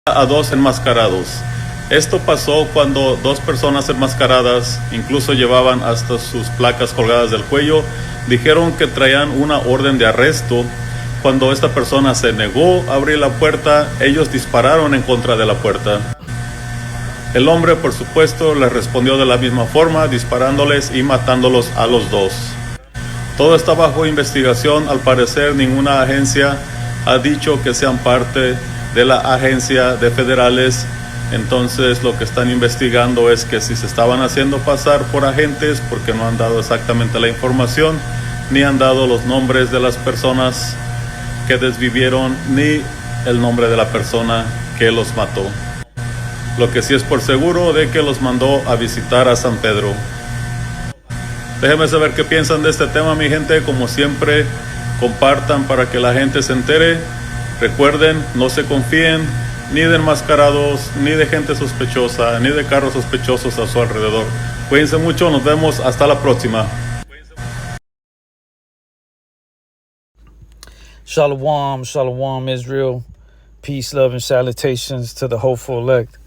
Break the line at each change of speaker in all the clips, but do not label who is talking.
a dos enmascarados. Esto pasó cuando dos personas enmascaradas, incluso llevaban hasta sus placas colgadas del cuello, dijeron que traían una orden de arresto. Cuando esta persona se negó a abrir la puerta, ellos dispararon en contra de la puerta. El hombre, por supuesto, les respondió de la misma forma, disparándoles y matándolos a los dos. Todo está bajo investigación. Al parecer, ninguna agencia ha dicho que sean parte de la agencia de federales. Entonces lo que están investigando es que si se estaban haciendo pasar por agentes, porque no han dado exactamente la información, ni han dado los nombres de las personas que desvivieron, ni el nombre de la persona que los mató. Lo que sí es por seguro de que los mandó a visitar a San Pedro. Déjenme saber qué piensan de este tema, mi gente. Como siempre, compartan para que la gente se entere. Recuerden, no se confíen ni de enmascarados, ni de gente sospechosa, ni de carros sospechosos a su alrededor. Cuídense mucho, nos vemos, hasta la próxima.
Shalom, shalom, Israel. Peace, love, and salutations to the hopeful elect.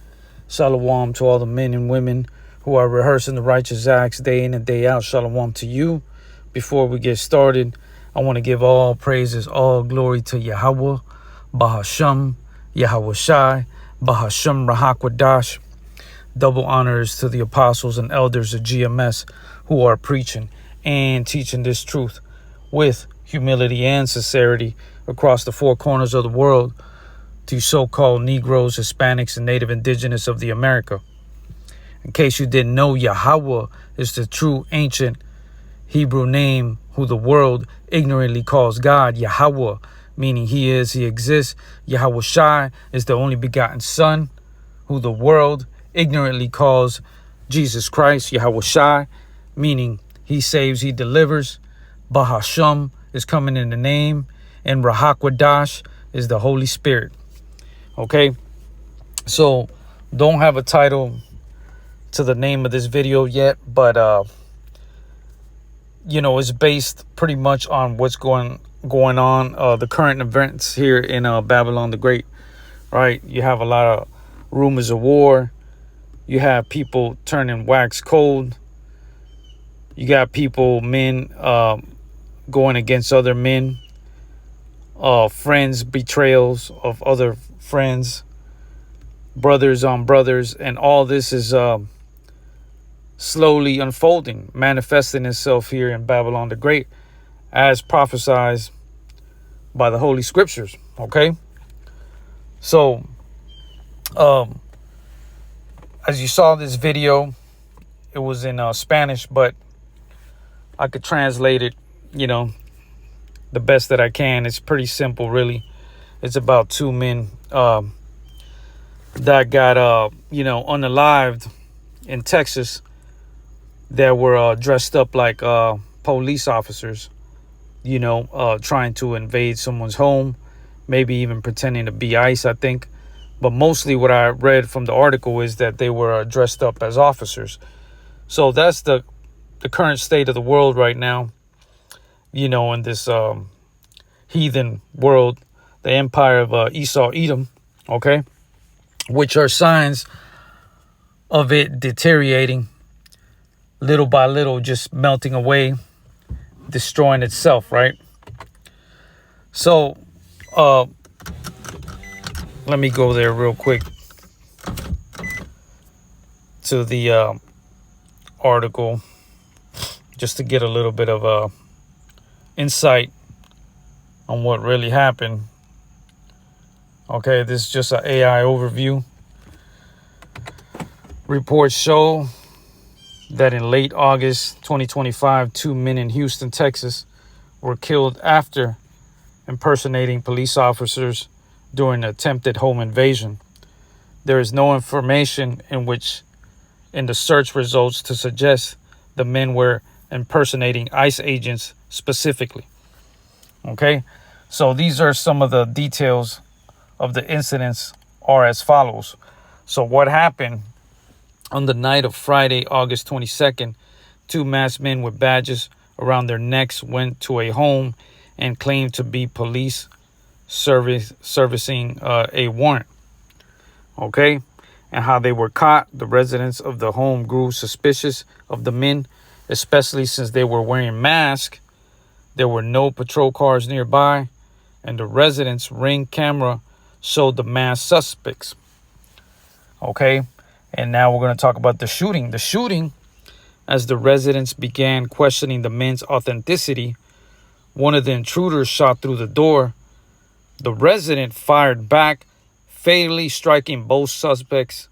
Shalom to all the men and women who are rehearsing the righteous acts day in and day out. Shalom to you. Before we get started, I want to give all praises, all glory to Yahweh, Bahasham, Yahweh Shai, Bahasham Rahakwadash. Double honors to the apostles and elders of GMS who are preaching and teaching this truth with humility and sincerity across the four corners of the world to so-called Negroes, Hispanics, and Native Indigenous of the America. In case you didn't know, Yahweh is the true ancient Hebrew name who the world ignorantly calls God. Yahweh, meaning he is, he exists. Yahweh Shai is the only begotten Son who the world ignorantly calls Jesus Christ. Yahweh Shai, meaning he saves, he delivers. Bahasham is coming in the name. And Rahakwadash is the Holy Spirit. Okay, so don't have a title to the name of this video yet, but it's based pretty much on what's going on, the current events here in Babylon the Great. Right, you have a lot of rumors of war. You have people turning wax cold. You got men going against other men. Friends, betrayals of other friends, brothers on brothers, and all this is slowly unfolding, manifesting itself here in Babylon the Great as prophesied by the Holy Scriptures. Okay, so as you saw this video, it was in Spanish, but I could translate it, the best that I can. It's pretty simple, really. It's about two men that got unalived in Texas that were dressed up like police officers, trying to invade someone's home, maybe even pretending to be ICE, I think. But mostly what I read from the article is that they were dressed up as officers. So that's the current state of the world right now, in this heathen world, the empire of Esau, Edom, okay, which are signs of it deteriorating little by little, just melting away, destroying itself, right? So, let me go there real quick to the article just to get a little bit of insight on what really happened. Okay, this is just an AI overview. Reports show that in late August 2025, two men in Houston, Texas, were killed after impersonating police officers during an attempted home invasion. There is no information in the search results to suggest the men were impersonating ICE agents specifically. Okay, so these are some of the details of the incidents are as follows. So what happened on the night of Friday, August 22nd, two masked men with badges around their necks went to a home and claimed to be police servicing a warrant. Okay. And how they were caught. The residents of the home grew suspicious of the men, especially since they were wearing masks. There were no patrol cars nearby, and the residents' Ring camera showed the masked suspects. Okay, and now we're going to talk about the shooting. The shooting, as the residents began questioning the men's authenticity, one of the intruders shot through the door. The resident fired back, fatally striking both suspects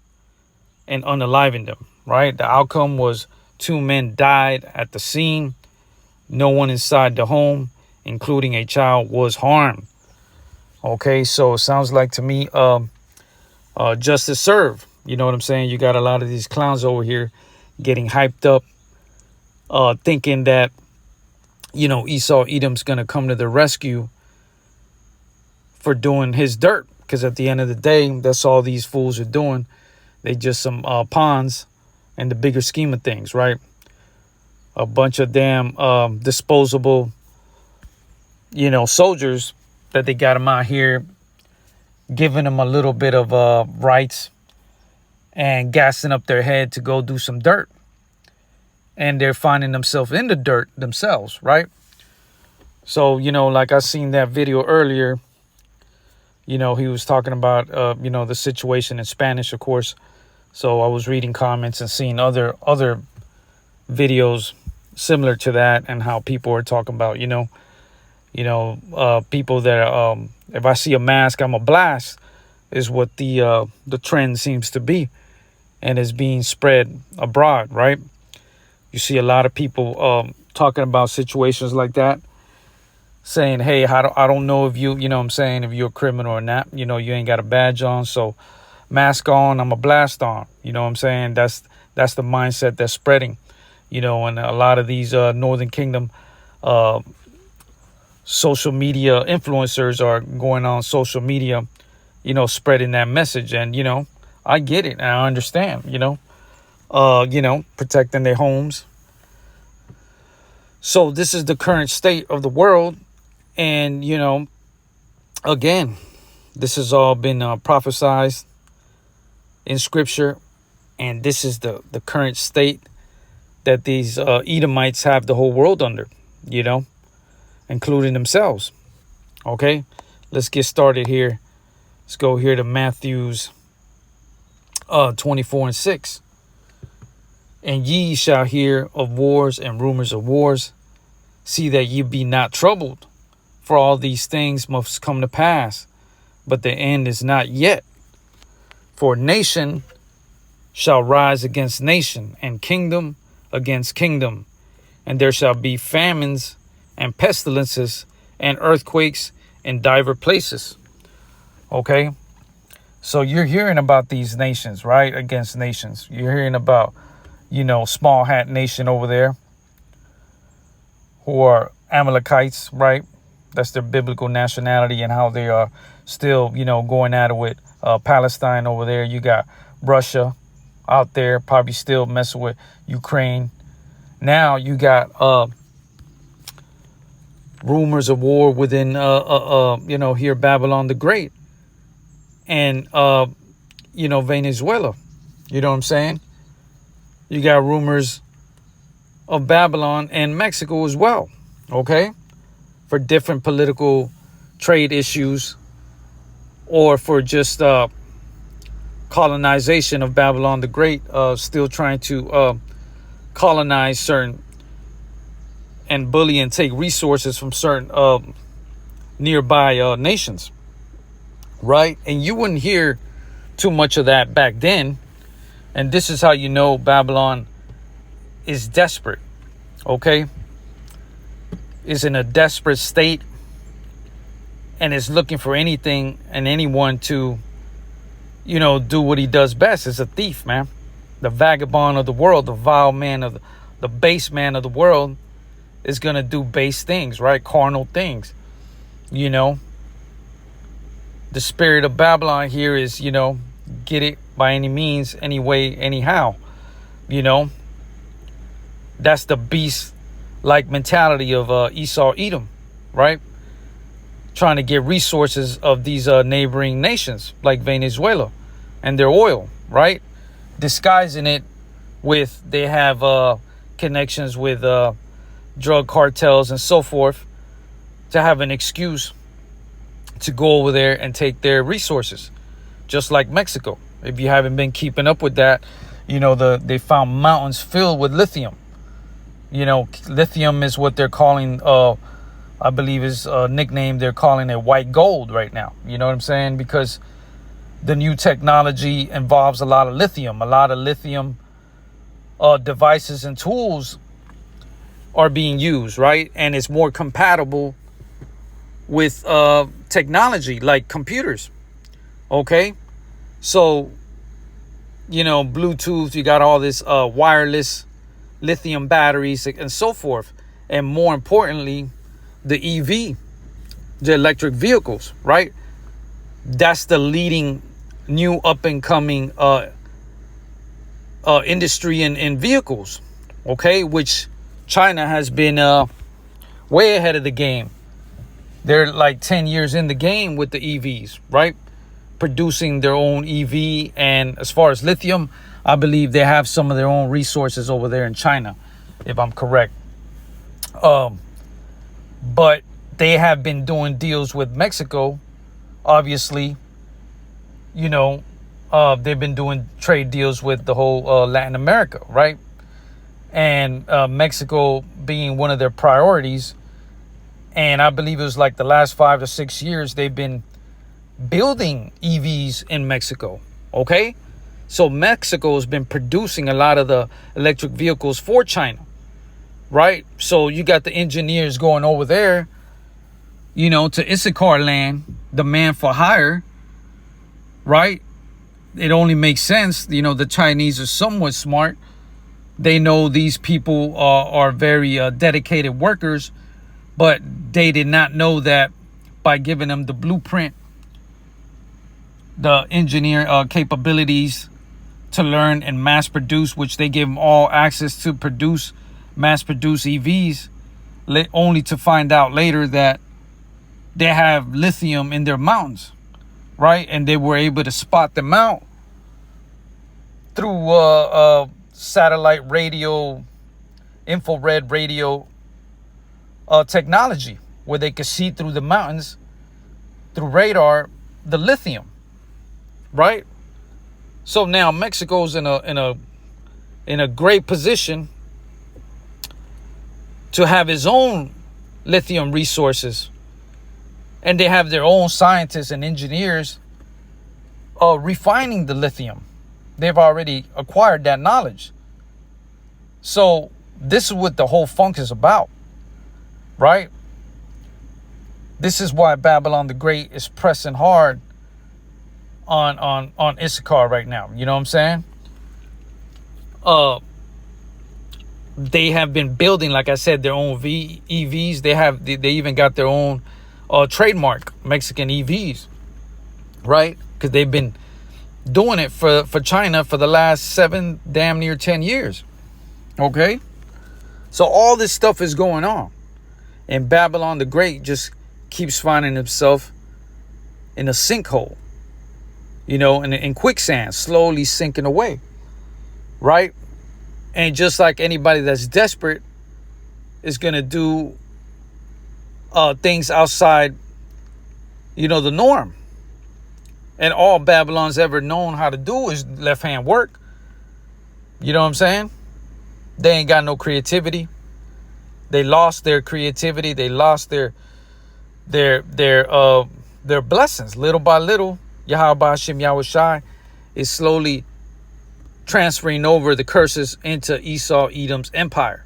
and unaliving them, right? The outcome was 2 men died at the scene. No one inside the home, including a child, was harmed. Okay, so it sounds like to me, justice served. You know what I'm saying? You got a lot of these clowns over here getting hyped up, thinking that, Esau Edom's going to come to the rescue for doing his dirt. Because at the end of the day, that's all these fools are doing. They just some pawns in the bigger scheme of things, right? A bunch of damn disposable, soldiers that they got them out here, giving them a little bit of rights and gassing up their head to go do some dirt. And they're finding themselves in the dirt themselves, right? So, like I seen that video earlier, he was talking about, the situation in Spanish, of course. So I was reading comments and seeing other videos similar to that, and how people are talking about, people that, if I see a mask, I'm a blast, is what the trend seems to be, and is being spread abroad, right? You see a lot of people talking about situations like that, saying, hey, I don't know if you, if you're a criminal or not, you ain't got a badge on, so mask on, I'm a blast on, That's the mindset that's spreading, and a lot of these Northern Kingdom social media influencers are going on social media, spreading that message. And, I get it. And I understand, protecting their homes. So this is the current state of the world. And, again, this has all been prophesized in scripture. And this is the current state that these Edomites have the whole world under, including themselves. Okay, let's get started here. Let's go here to Matthew's 24:6. And ye shall hear of wars and rumors of wars. See that ye be not troubled, for all these things must come to pass, but the end is not yet. For nation shall rise against nation, and kingdom against kingdom, and there shall be famines and pestilences and earthquakes in divers places. Okay, so you're hearing about these nations, right? Against nations. You're hearing about, small hat nation over there, who are Amalekites, right? That's their biblical nationality, and how they are still, going at it with Palestine over there. You got Russia out there, probably still messing with Ukraine. Now you got rumors of war within here Babylon the Great, and Venezuela. You know what I'm saying? You got rumors of Babylon and Mexico as well. Okay, for different political trade issues, or for just colonization of Babylon the Great, still trying to colonize certain and bully and take resources from certain nearby nations, right? And you wouldn't hear too much of that back then. And this is how you know Babylon is desperate, okay? Is in a desperate state, and is looking for anything and anyone to, do what he does best. Is a thief, man. The vagabond of the world, the vile man of the base man of the world, is going to do base things, right? Carnal things, The spirit of Babylon here is, get it by any means, any way, anyhow, That's the beast-like mentality of Esau Edom, right? Trying to get resources of these neighboring nations like Venezuela, and their oil, right? Disguising it with they have connections with drug cartels and so forth to have an excuse to go over there and take their resources, just like Mexico. If you haven't been keeping up with that, they found mountains filled with lithium. Lithium is what they're calling, I believe is a nickname, they're calling it white gold right now. You know what I'm saying? Because the new technology involves a lot of lithium. A lot of lithium devices and tools are being used, right? And it's more compatible with technology like computers. Okay? So, Bluetooth, you got all this wireless lithium batteries and so forth. And more importantly, the EV, the electric vehicles, right? That's the leading new up and coming industry in vehicles, okay? Which China has been way ahead of the game. They're like 10 years in the game with the EVs, right? Producing their own EV. And as far as lithium, I believe they have some of their own resources over there in China, if I'm correct. But they have been doing deals with Mexico, obviously. They've been doing trade deals with the whole Latin America, right? And Mexico being one of their priorities. And I believe it was like the last 5 to 6 years, they've been building EVs in Mexico, okay? So Mexico has been producing a lot of the electric vehicles for China, right? So you got the engineers going over there, to Issachar land, the man for hire, right? It only makes sense. The Chinese are somewhat smart. They know these people are very dedicated workers, but they did not know that by giving them the blueprint, the engineer capabilities to learn and mass produce, which they give them all access to mass produce EVs, only to find out later that they have lithium in their mountains, right? And they were able to spot them out through satellite radio, infrared radio technology, where they could see through the mountains, through radar, the lithium, right? So now Mexico's in a great position to have its own lithium resources, and they have their own scientists and engineers refining the lithium. They've already acquired that knowledge. So this is what the whole funk is about, right? This is why Babylon the Great is pressing hard on Issachar right now. You know what I'm saying? They have been building, like I said, their own EVs. They even got their own trademark, Mexican EVs, right? Because they've been doing it for China for the last 7, damn near 10 years. Okay? So all this stuff is going on. And Babylon the Great just keeps finding himself in a sinkhole, in quicksand, slowly sinking away, right? And just like anybody that's desperate is going to do things outside, the norm. And all Babylon's ever known how to do is left-hand work. You know what I'm saying? They ain't got no creativity. They lost their creativity. They lost their blessings. Little by little, Yahweh Hashem Yahushai is slowly transferring over the curses into Esau, Edom's empire.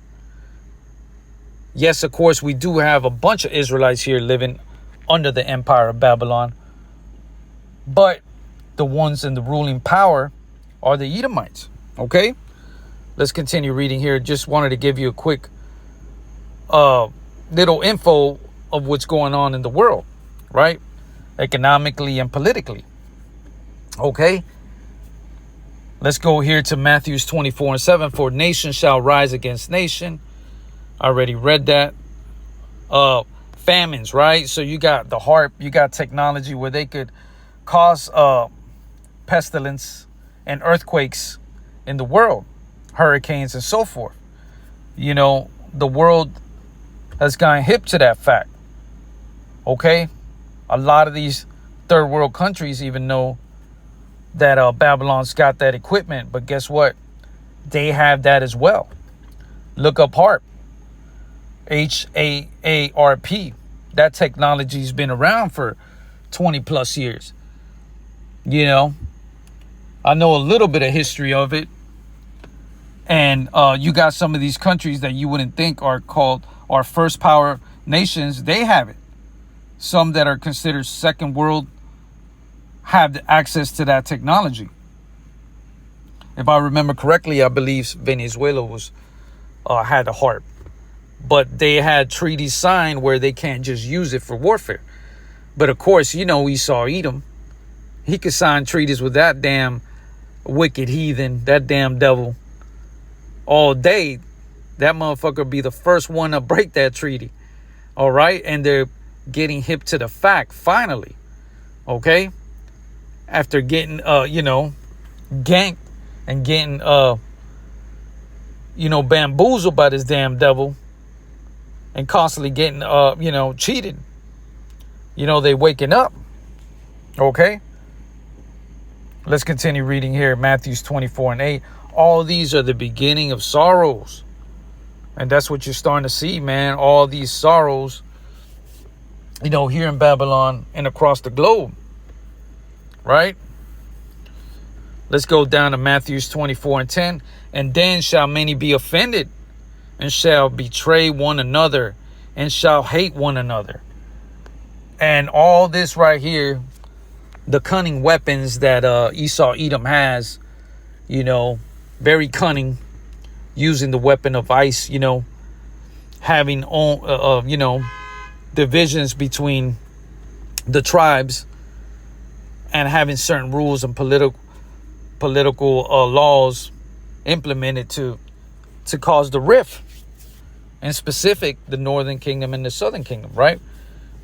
Yes, of course, we do have a bunch of Israelites here living under the empire of Babylon. But the ones in the ruling power are the Edomites. Okay? Let's continue reading here. Just wanted to give you a quick little info of what's going on in the world, right? Economically and politically. Okay? Let's go here to Matthew 24:7. For nation shall rise against nation. I already read that. Famines, right? So you got the HARP, you got technology where they could cause pestilence and earthquakes in the world, hurricanes and so forth. The world has gotten hip to that fact. Okay? A lot of these third world countries even know that Babylon's got that equipment, but guess what? They have that as well. Look up HAARP. HAARP. That technology's been around for 20 plus years. I know a little bit of history of it. And you got some of these countries that you wouldn't think are called our first power nations. They have it. Some that are considered second world have the access to that technology. If I remember correctly, I believe Venezuela had a HAARP. But they had treaties signed where they can't just use it for warfare. But of course, Esau Edom. He could sign treaties with that damn wicked heathen, that damn devil, all day. That motherfucker be the first one to break that treaty. All right? And they're getting hip to the fact, finally. Okay? After getting, ganked and getting, bamboozled by this damn devil and constantly getting, cheated. They waking up. Okay? Let's continue reading here. Matthew 24:8. All these are the beginning of sorrows. And that's what you're starting to see, man. All these sorrows, here in Babylon and across the globe. Right? Let's go down to Matthew 24:10. And then shall many be offended, and shall betray one another, and shall hate one another. And all this right here, the cunning weapons that Esau Edom has, very cunning, using the weapon of ice, having divisions between the tribes and having certain rules and political laws implemented to cause the rift. In specific, the northern kingdom and the southern kingdom, right?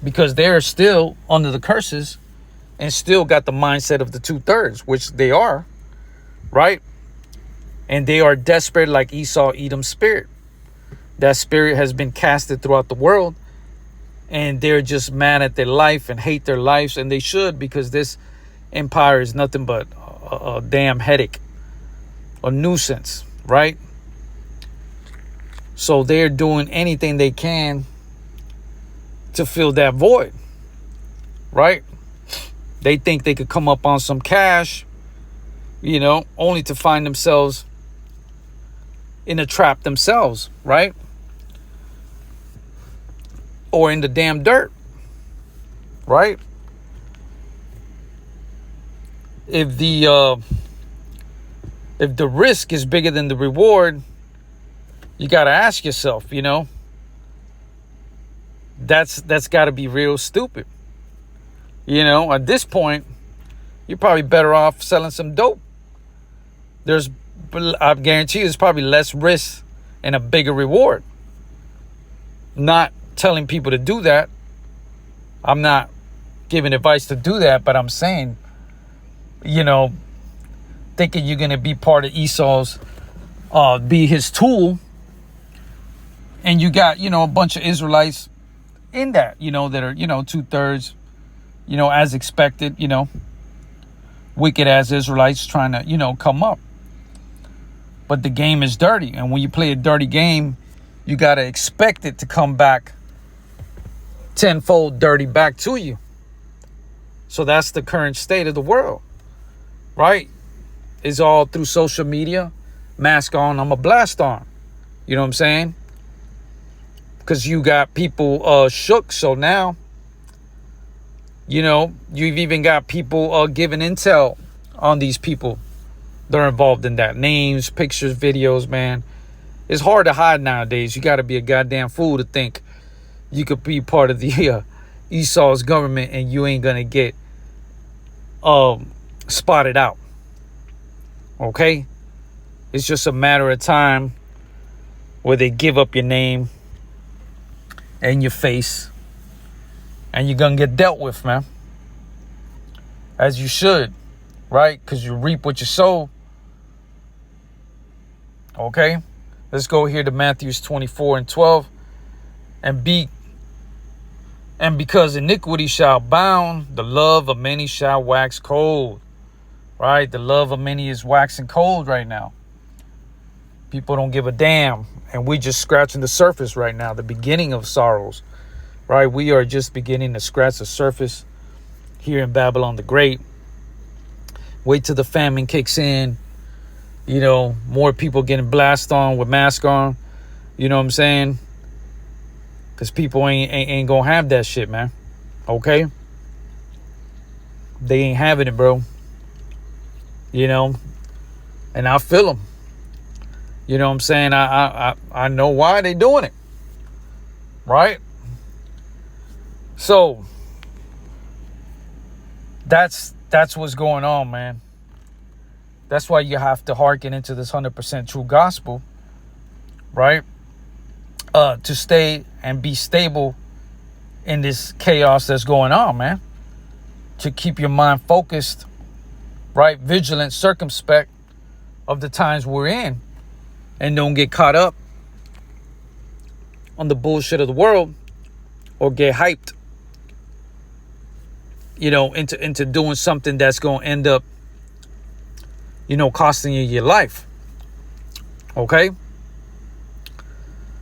Because they're still under the curses and still got the mindset of the 2/3, which they are, right? And they are desperate like Esau Edom's spirit. That spirit has been casted throughout the world, and they're just mad at their life and hate their lives, and they should, because this empire is nothing but a damn headache, a nuisance, right? So they're doing anything they can to fill that void, right? They think they could come up on some cash, only to find themselves in a trap themselves, right? Or in the damn dirt, right? If the risk is bigger than the reward, you got to ask yourself, that's got to be real stupid. At this point, you're probably better off selling some dope. I guarantee you there's probably less risk and a bigger reward. Not telling people to do that. I'm not giving advice to do that, but I'm saying, thinking you're going to be part of Esau's, be his tool. And you got, a bunch of Israelites in that, that are, 2/3, as expected, wicked as Israelites trying to, come up. But the game is dirty. And when you play a dirty game, you got to expect it to come back tenfold dirty back to you. So that's the current state of the world, right? It's all through social media. Mask on, I'm a blast on. You know what I'm saying? Because you got people shook. So now, you've even got people giving intel on these people that are involved in that. Names, pictures, videos, man. It's hard to hide nowadays. You got to be a goddamn fool to think you could be part of the Esau's government and you ain't going to get spotted out. Okay? It's just a matter of time where they give up your name and your face, and you're going to get dealt with, man. As you should. right? Because you reap what you sow. Okay, let's go here to Matthew 24:12. And because iniquity shall abound, the love of many shall wax cold. Right? The love of many is waxing cold right now. People don't give a damn. And we just scratching the surface right now, the beginning of sorrows. Right? We are just beginning to scratch the surface here in Babylon the Great. Wait till the famine kicks in. You know, more people getting blasted on with masks on. You know what I'm saying? Because people ain't gonna have that shit, man. Okay? They ain't having it, bro. You know? And I feel them. You know what I'm saying? I know why they doing it. Right? So, that's what's going on, man. That's why you have to hearken into this 100% true gospel, right? To stay and be stable in this chaos that's going on, man. To keep your mind focused, right? Vigilant, circumspect of the times we're in. And don't get caught up on the bullshit of the world or get hyped, you know, into doing something that's going to end up, you know, costing you your life. Okay?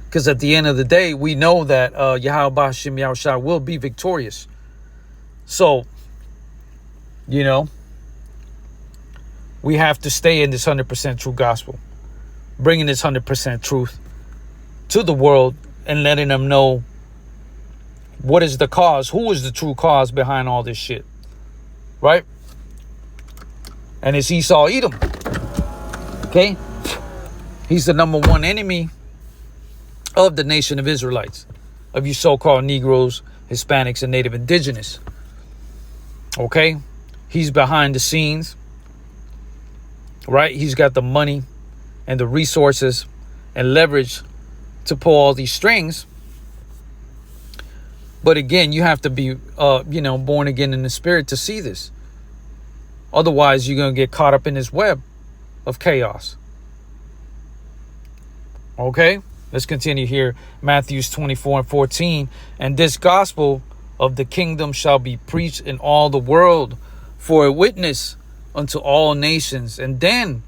Because at the end of the day, we know that Yahweh Hashem Yahushua will be victorious. So, you know, we have to stay in this 100% true gospel. Bringing this 100% truth to the world and letting them know what is the cause, who is the true cause behind all this shit. Right? And it's Esau Edom. Okay? He's the number one enemy of the nation of Israelites, of you so-called Negroes, Hispanics, and Native Indigenous. Okay? He's behind the scenes. Right? He's got the money and the resources and leverage to pull all these strings. But again, you have to be, you know, born again in the spirit to see this. Otherwise, you're going to get caught up in this web of chaos. Okay, let's continue here. Matthew 24:14. And this gospel of the kingdom shall be preached in all the world for a witness unto all nations. And then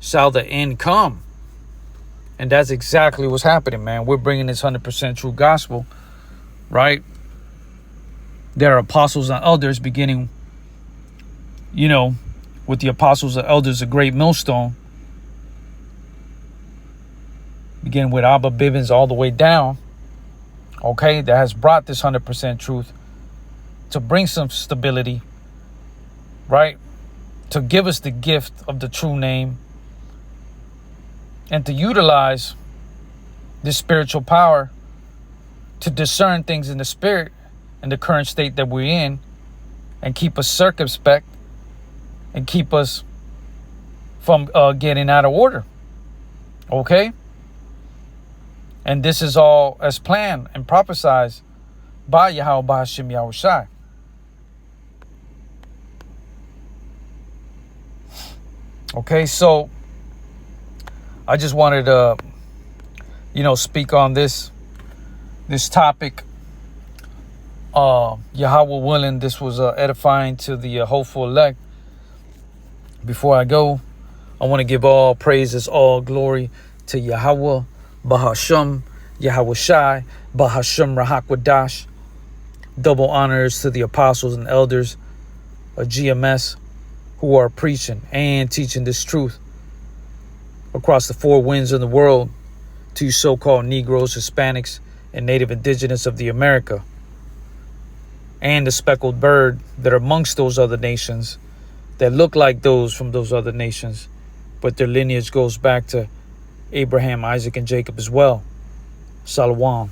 shall the end come. And that's exactly what's happening, man. We're bringing this 100% true gospel, right? There are apostles and elders beginning, you know, with the apostles and elders, a great millstone. Beginning with Abba Bibbins all the way down. Okay, that has brought this 100% truth to bring some stability, right? To give us the gift of the true name. And to utilize this spiritual power to discern things in the spirit in the current state that we're in and keep us circumspect and keep us from getting out of order. Okay? And this is all as planned and prophesied by Yahweh Hashem Yahushai. Okay, so I just wanted to, you know, speak on this topic. Yahweh willing, this was edifying to the hopeful elect. Before I go, I want to give all praises, all glory to Yahweh, Bahasham, Yahweh Shai, Bahasham Rahakwadash. Double honors to the apostles and elders of GMS who are preaching and teaching this truth across the four winds of the world to you so-called Negroes, Hispanics, and Native Indigenous of the America. And the speckled bird that are amongst those other nations that look like those from those other nations, but their lineage goes back to Abraham, Isaac, and Jacob as well. Shalom.